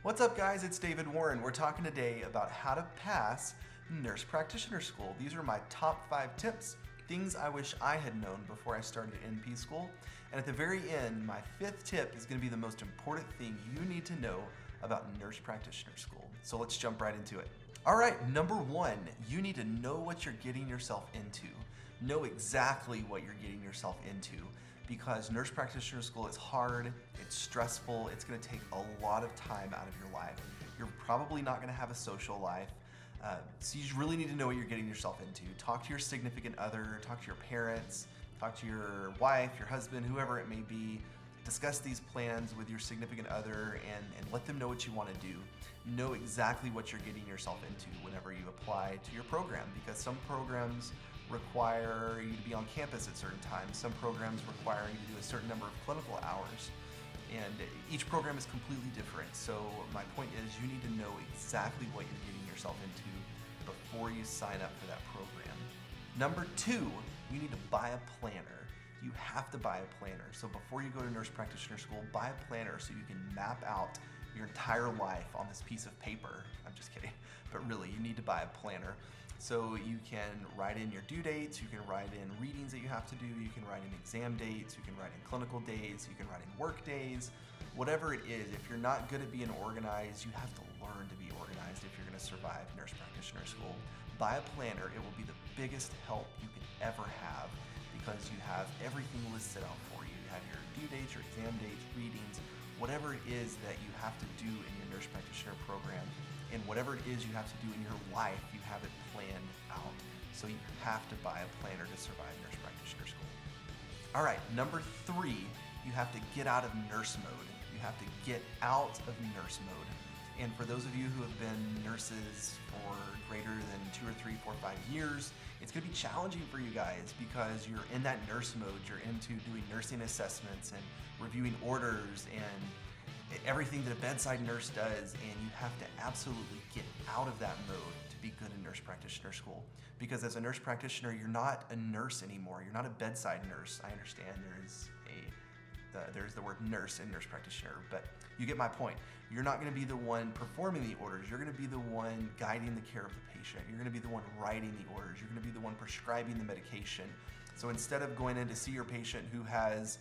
What's up, guys? It's David Warren. We're talking today about how to pass nurse practitioner school. These are my top 5 tips, things I wish I had known before I started NP school. And at the very end, my 5th tip is going to be the most important thing you need to know about nurse practitioner school. So let's jump right into it. All right, number 1, you need to know what you're getting yourself into. Know exactly what you're getting yourself into, because nurse practitioner school is hard, it's stressful, it's going to take a lot of time out of your life. You're probably not going to have a social life, so you really need to know what you're getting yourself into. Talk to your significant other, talk to your parents, talk to your wife, your husband, whoever it may be. Discuss these plans with your significant other and let them know what you want to do. Know exactly what you're getting yourself into whenever you apply to your program, because some programs require you to be on campus at certain times. Some programs require you to do a certain number of clinical hours, and each program is completely different. So my point is, you need to know exactly what you're getting yourself into before you sign up for that program. Number 2, you need to buy a planner. You have to buy a planner. So before you go to nurse practitioner school, buy a planner so you can map out your entire life on this piece of paper. I'm just kidding, but really, you need to buy a planner. So you can write in your due dates, you can write in readings that you have to do, you can write in exam dates, you can write in clinical days, you can write in work days, whatever it is. If you're not good at being organized, you have to learn to be organized if you're going to survive nurse practitioner school. Buy a planner. It will be the biggest help you could ever have, because you have everything listed out for you. You have your due dates, your exam dates, readings, whatever it is that you have to do in your nurse practitioner program, and whatever it is you have to do in your life, you have it planned out. So you have to buy a planner to survive nurse practitioner school. All right, number 3, you have to get out of nurse mode. You have to get out of nurse mode. And for those of you who have been nurses for greater than 2 or 3, 4, 5 years, it's going to be challenging for you guys, because you're in that nurse mode. You're into doing nursing assessments and reviewing orders and everything that a bedside nurse does, and you have to absolutely get out of that mode to be good in nurse practitioner school. Because as a nurse practitioner, you're not a nurse anymore. You're not a bedside nurse. I understand there's the word nurse in nurse practitioner, but you get my point. You're not going to be the one performing the orders. You're going to be the one guiding the care of the patient. You're going to be the one writing the orders. You're going to be the one prescribing the medication. So instead of going in to see your patient who has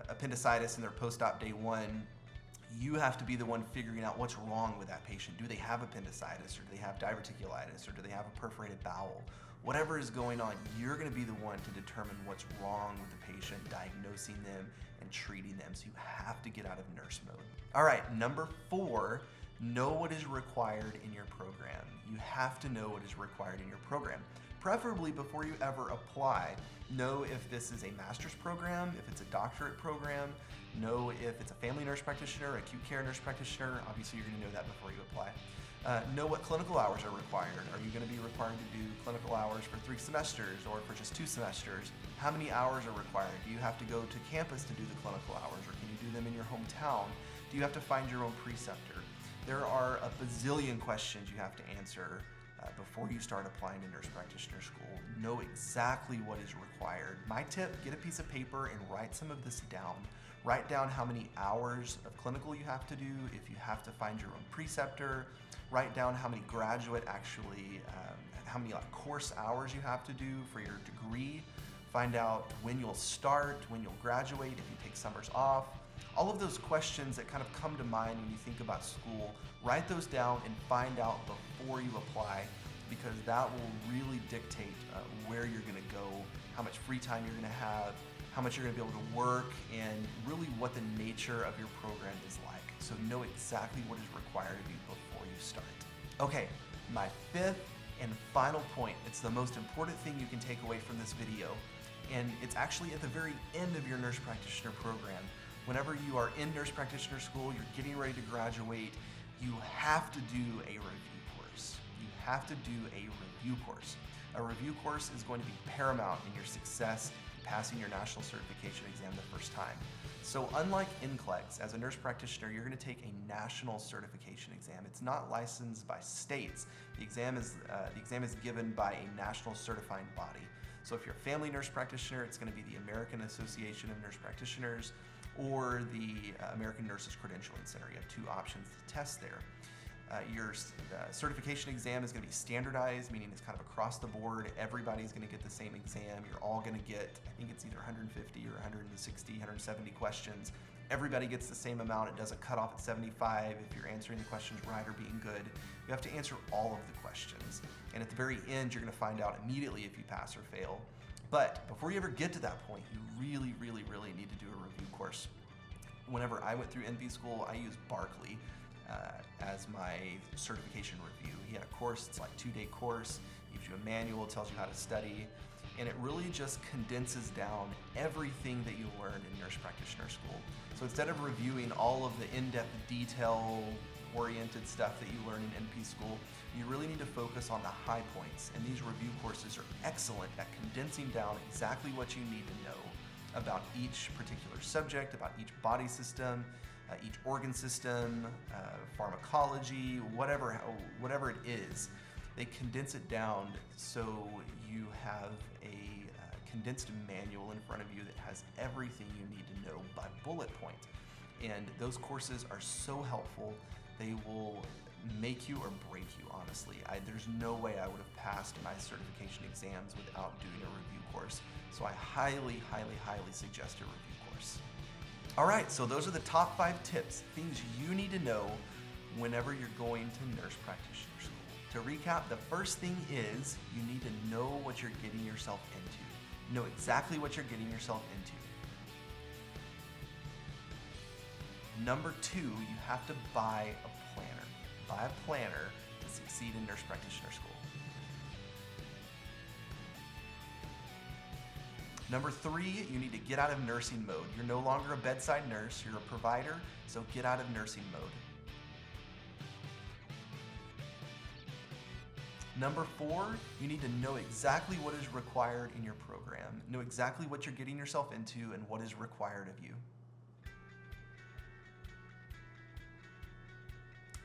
appendicitis in their post-op day 1, you have to be the one figuring out what's wrong with that patient. Do they have appendicitis, or do they have diverticulitis, or do they have a perforated bowel? Whatever is going on, you're going to be the one to determine what's wrong with the patient, diagnosing them and treating them. So you have to get out of nurse mode. All right, number 4, know what is required in your program. You have to know what is required in your program. Preferably before you ever apply, know if this is a master's program, if it's a doctorate program, know if it's a family nurse practitioner, acute care nurse practitioner. Obviously, you're going to know that before you apply. Know what clinical hours are required. Are you going to be required to do clinical hours for 3 semesters or for just 2 semesters? How many hours are required? Do you have to go to campus to do the clinical hours, or can you do them in your hometown? Do you have to find your own preceptor? There are a bazillion questions you have to answer before you start applying to nurse practitioner school. Know exactly what is required. My tip, get a piece of paper and write some of this down. Write down how many hours of clinical you have to do, if you have to find your own preceptor. Write down how many how many course hours you have to do for your degree. Find out when you'll start, when you'll graduate, if you take summers off. All of those questions that kind of come to mind when you think about school, write those down and find out before you apply, because that will really dictate where you're going to go, how much free time you're going to have, how much you're going to be able to work, and really what the nature of your program is like. So know exactly what is required of you before you start. Okay, my 5th and final point. It's the most important thing you can take away from this video, and it's actually at the very end of your nurse practitioner program. Whenever you are in nurse practitioner school, you're getting ready to graduate, you have to do a review course. You have to do a review course. A review course is going to be paramount in your success in passing your national certification exam the first time. So unlike NCLEX, as a nurse practitioner, you're going to take a national certification exam. It's not licensed by states. The exam is given by a national certifying body. So if you're a family nurse practitioner, it's going to be the American Association of Nurse Practitioners. or the American Nurses Credentialing Center. You have 2 options to test there. Your certification exam is going to be standardized, meaning it's kind of across the board. Everybody's going to get the same exam. You're all going to get, I think it's either 150 or 160, 170 questions. Everybody gets the same amount. It doesn't cut off at 75 if you're answering the questions right or being good. You have to answer all of the questions. And at the very end, you're going to find out immediately if you pass or fail. But before you ever get to that point, you really, really, really need to do a review course. Whenever I went through NP school, I used Barkley as my certification review. He had a course, it's like a 2-day course, gives you a manual, tells you how to study, and it really just condenses down everything that you learned in nurse practitioner school. So instead of reviewing all of the in-depth detail-oriented stuff that you learn in NP school, you really need to focus on the high points, and these review courses are excellent at condensing down exactly what you need to know about each particular subject, about each body system, each organ system, pharmacology, whatever it is. They condense it down so you have a condensed manual in front of you that has everything you need to know by bullet point. And those courses are so helpful. They will make you or break you, honestly. There's no way I would have passed my certification exams without doing a review course. So I highly, highly, highly suggest a review course. All right, so those are the top 5 tips, things you need to know whenever you're going to nurse practitioner school. To recap, the first thing is you need to know what you're getting yourself into. Know exactly what you're getting yourself into. Number 2, you have to buy a planner. Buy a planner to succeed in nurse practitioner school. Number 3, you need to get out of nursing mode. You're no longer a bedside nurse, you're a provider, so get out of nursing mode. Number 4, you need to know exactly what is required in your program. Know exactly what you're getting yourself into and what is required of you.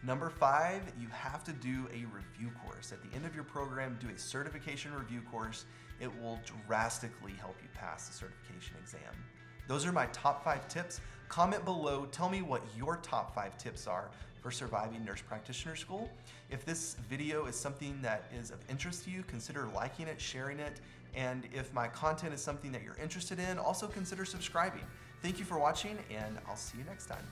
Number 5, you have to do a review course. At the end of your program, do a certification review course. It will drastically help you pass the certification exam. Those are my top 5 tips. Comment below, tell me what your top 5 tips are for surviving nurse practitioner school. If this video is something that is of interest to you, consider liking it, sharing it, and if my content is something that you're interested in, also consider subscribing. Thank you for watching, and I'll see you next time.